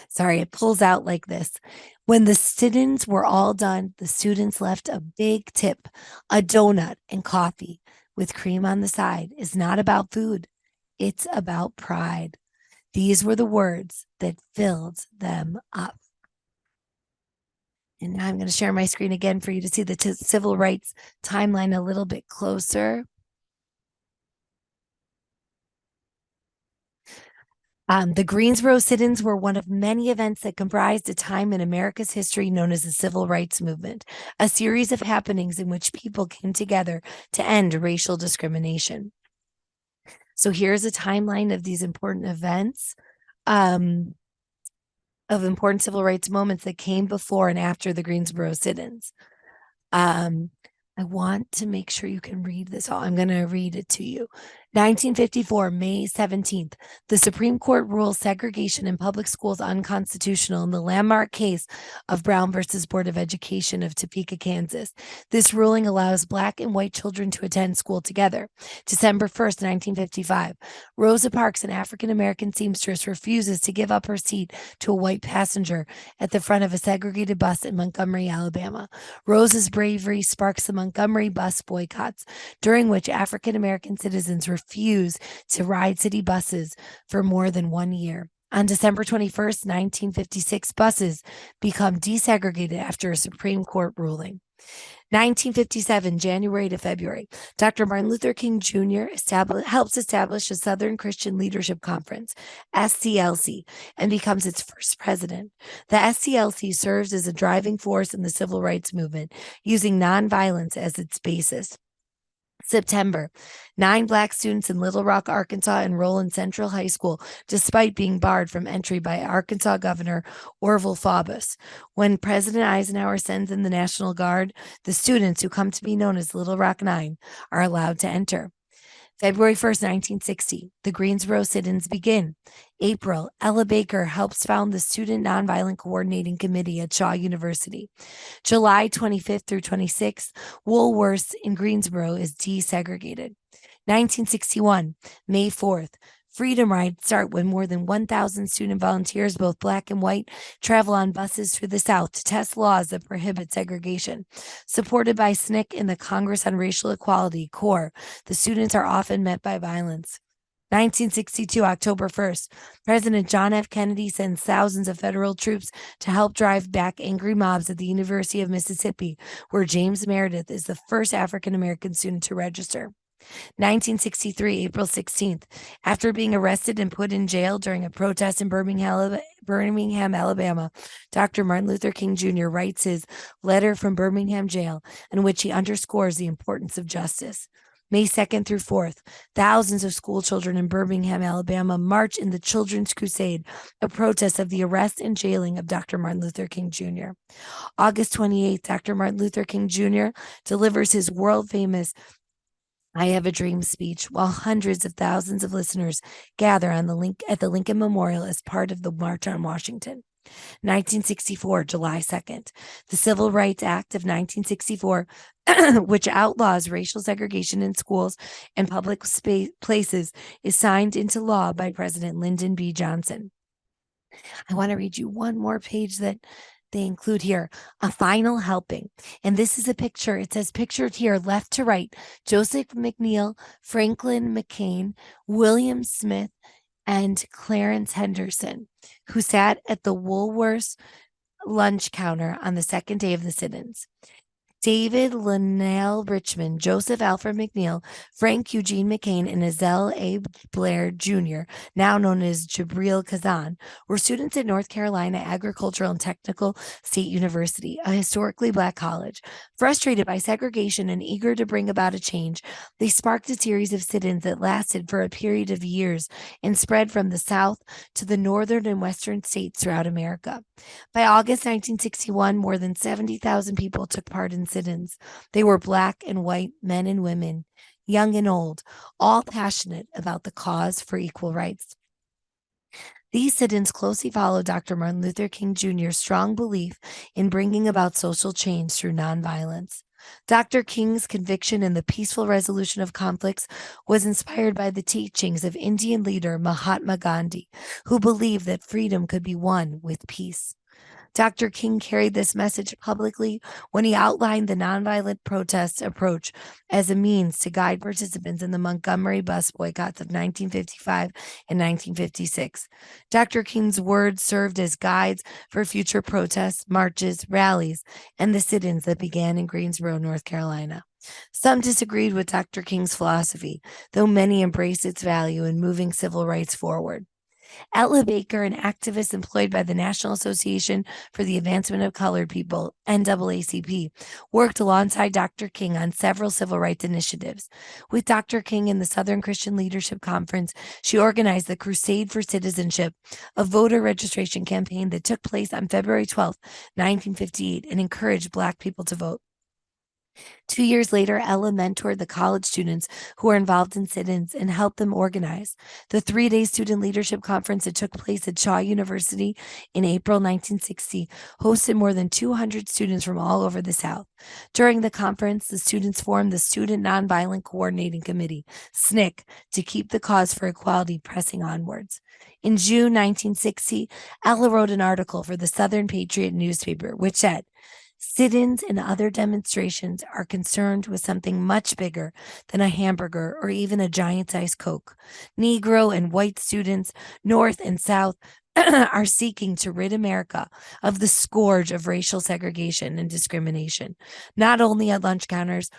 Sorry, it pulls out like this. When the sit-ins were all done, the students left a big tip, a donut and coffee with cream on the side. Is not about food. It's about pride. These were the words that filled them up. And now I'm going to share my screen again for you to see the civil rights timeline a little bit closer. The Greensboro sit-ins were one of many events that comprised a time in America's history known as the Civil Rights Movement, a series of happenings in which people came together to end racial discrimination. So here's a timeline of these important events, of important civil rights moments that came before and after the Greensboro sit-ins. I want to make sure you can read this all. I'm going to read it to you. 1954, May 17th, the Supreme Court rules segregation in public schools unconstitutional in the landmark case of Brown versus Board of Education of Topeka, Kansas. This ruling allows Black and white children to attend school together. December 1st, 1955, Rosa Parks, an African-American seamstress, refuses to give up her seat to a white passenger at the front of a segregated bus in Montgomery, Alabama. Rosa's bravery sparks the Montgomery bus boycotts, during which African-American citizens refuse to ride city buses for more than 1 year. On December 21st, 1956, buses become desegregated after a Supreme Court ruling. 1957, January to February, Dr. Martin Luther King Jr. helps establish the Southern Christian Leadership Conference, SCLC, and becomes its first president. The SCLC serves as a driving force in the civil rights movement, using nonviolence as its basis. September, 9 Black students in Little Rock, Arkansas enroll in Central High School despite being barred from entry by Arkansas Governor Orville Faubus. When President Eisenhower sends in the National Guard, the students, who come to be known as Little Rock Nine, are allowed to enter. February 1st, 1960, the Greensboro sit-ins begin. April, Ella Baker helps found the Student Nonviolent Coordinating Committee at Shaw University. July 25th through 26th, Woolworths in Greensboro is desegregated. 1961, May 4th, Freedom Rides start when more than 1,000 student volunteers, both Black and white, travel on buses through the South to test laws that prohibit segregation. Supported by SNCC and the Congress on Racial Equality, CORE, the students are often met by violence. 1962, October 1st, President John F. Kennedy sends thousands of federal troops to help drive back angry mobs at the University of Mississippi, where James Meredith is the first African-American student to register. 1963, April 16th, after being arrested and put in jail during a protest in Birmingham, Alabama, Dr. Martin Luther King Jr. writes his Letter from Birmingham Jail, in which he underscores the importance of justice. May 2nd through 4th, thousands of school children in Birmingham, Alabama march in the Children's Crusade, a protest of the arrest and jailing of Dr. Martin Luther King Jr. August 28th, Dr. Martin Luther King Jr. delivers his world-famous I Have a Dream speech, while hundreds of thousands of listeners gather at the Lincoln Memorial as part of the March on Washington. 1964, July 2nd, the Civil Rights Act of 1964, which outlaws racial segregation in schools and public places, is signed into law by President Lyndon B. Johnson. I want to read you one more page that they include here, a final helping. And this is a picture. It says pictured here, left to right, Joseph McNeil, Franklin McCain, William Smith, and Clarence Henderson, who sat at the Woolworths lunch counter on the second day of the sit-ins. David Linnell Richmond, Joseph Alfred McNeil, Frank Eugene McCain, and Azel A. Blair Jr., now known as Jabril Kazan, were students at North Carolina Agricultural and Technical State University, a historically Black college. Frustrated by segregation and eager to bring about a change, they sparked a series of sit-ins that lasted for a period of years and spread from the South to the northern and western states throughout America. By August 1961, more than 70,000 people took part in sit-ins. They were Black and white, men and women, young and old, all passionate about the cause for equal rights. These sit-ins closely followed Dr. Martin Luther King Jr.'s strong belief in bringing about social change through nonviolence. Dr. King's conviction in the peaceful resolution of conflicts was inspired by the teachings of Indian leader Mahatma Gandhi, who believed that freedom could be won with peace. Dr. King carried this message publicly when he outlined the nonviolent protest approach as a means to guide participants in the Montgomery bus boycotts of 1955 and 1956. Dr. King's words served as guides for future protests, marches, rallies, and the sit-ins that began in Greensboro, North Carolina. Some disagreed with Dr. King's philosophy, though many embraced its value in moving civil rights forward. Ella Baker, an activist employed by the National Association for the Advancement of Colored People, NAACP, worked alongside Dr. King on several civil rights initiatives. With Dr. King and the Southern Christian Leadership Conference, she organized the Crusade for Citizenship, a voter registration campaign that took place on February 12, 1958, and encouraged Black people to vote. 2 years later, Ella mentored the college students who were involved in sit-ins and helped them organize. The 3-day student leadership conference that took place at Shaw University in April 1960 hosted more than 200 students from all over the South. During the conference, the students formed the Student Nonviolent Coordinating Committee, SNCC, to keep the cause for equality pressing onwards. In June 1960, Ella wrote an article for the Southern Patriot newspaper, which said, "Sit-ins and other demonstrations are concerned with something much bigger than a hamburger or even a giant-sized Coke. Negro and white students, North and South, are seeking to rid America of the scourge of racial segregation and discrimination, not only at lunch counters,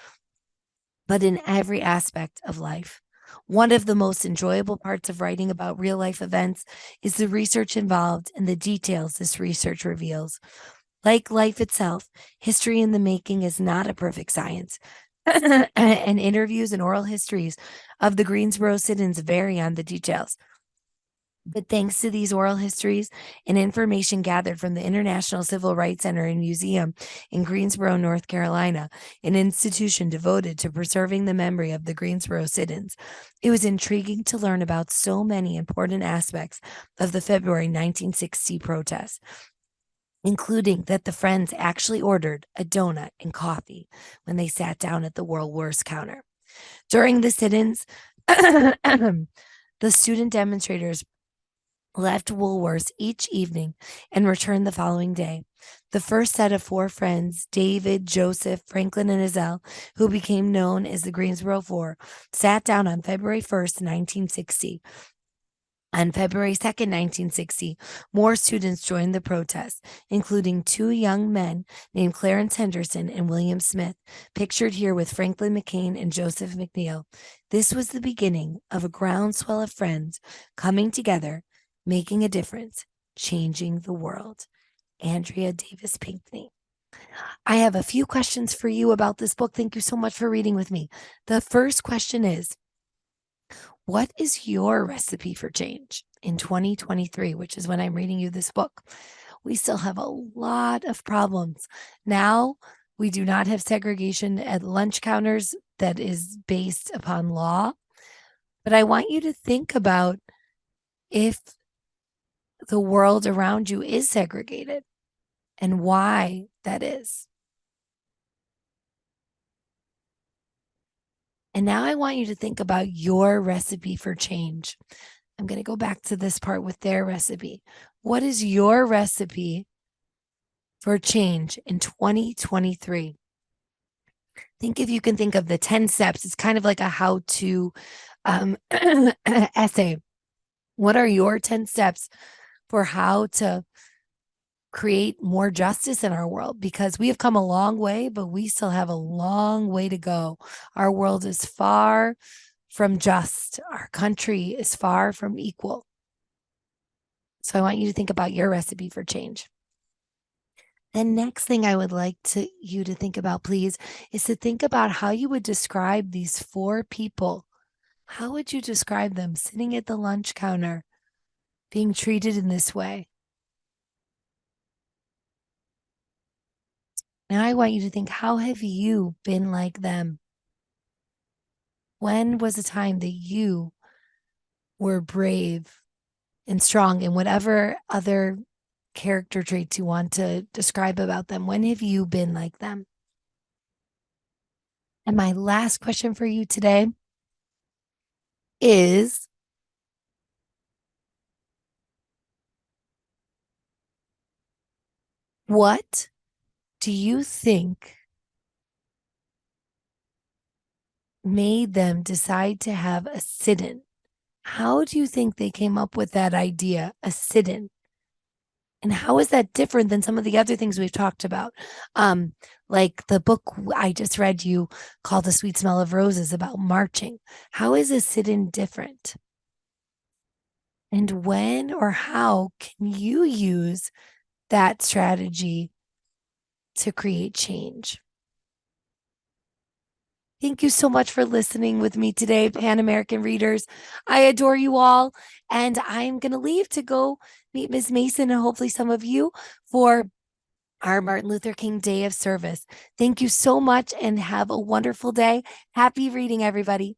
but in every aspect of life." One of the most enjoyable parts of writing about real-life events is the research involved and the details this research reveals. Like life itself, history in the making is not a perfect science. And interviews and oral histories of the Greensboro sit-ins vary on the details. But thanks to these oral histories and information gathered from the International Civil Rights Center and Museum in Greensboro, North Carolina, an institution devoted to preserving the memory of the Greensboro sit-ins, it was intriguing to learn about so many important aspects of the February 1960 protests, including that the Friends actually ordered a donut and coffee when they sat down at the World Wars counter. During the sit-ins, the student demonstrators left Woolworths each evening and returned the following day. The first set of 4 friends, David, Joseph, Franklin, and Ezell, who became known as the Greensboro Four, sat down on February 1st, 1960. On February 2nd, 1960, more students joined the protest, including 2 young men named Clarence Henderson and William Smith, pictured here with Franklin McCain and Joseph McNeil. This was the beginning of a groundswell of friends coming together, making a difference, changing the world. Andrea Davis Pinckney. I have a few questions for you about this book. Thank you so much for reading with me. The first question is, what is your recipe for change in 2023, which is when I'm reading you this book? We still have a lot of problems. Now, we do not have segregation at lunch counters that is based upon law. But I want you to think about if the world around you is segregated and why that is. And now I want you to think about your recipe for change. I'm going to go back to this part with their recipe. What is your recipe for change in 2023? Think if you can think of the 10 steps. It's kind of like a how-to essay. What are your 10 steps for how to create more justice in our world? Because we have come a long way, but we still have a long way to go. Our world is far from just. Our country is far from equal. So I want you to think about your recipe for change. The next thing I would like you to think about, please, is to think about how you would describe these 4 people. How would you describe them sitting at the lunch counter, being treated in this way? Now I want you to think, how have you been like them? When was a time that you were brave and strong, and whatever other character traits you want to describe about them? When have you been like them? And my last question for you today is, what do you think made them decide to have a sit-in? How do you think they came up with that idea, a sit-in? And how is that different than some of the other things we've talked about? Um, like the book I just read you called The Sweet Smell of Roses about marching. How is a sit-in different? And when or how can you use that strategy to create change? Thank you so much for listening with me today, Pan American readers. I adore you all. And I'm going to leave to go meet Ms. Mason and hopefully some of you for our Martin Luther King Day of Service. Thank you so much and have a wonderful day. Happy reading, everybody.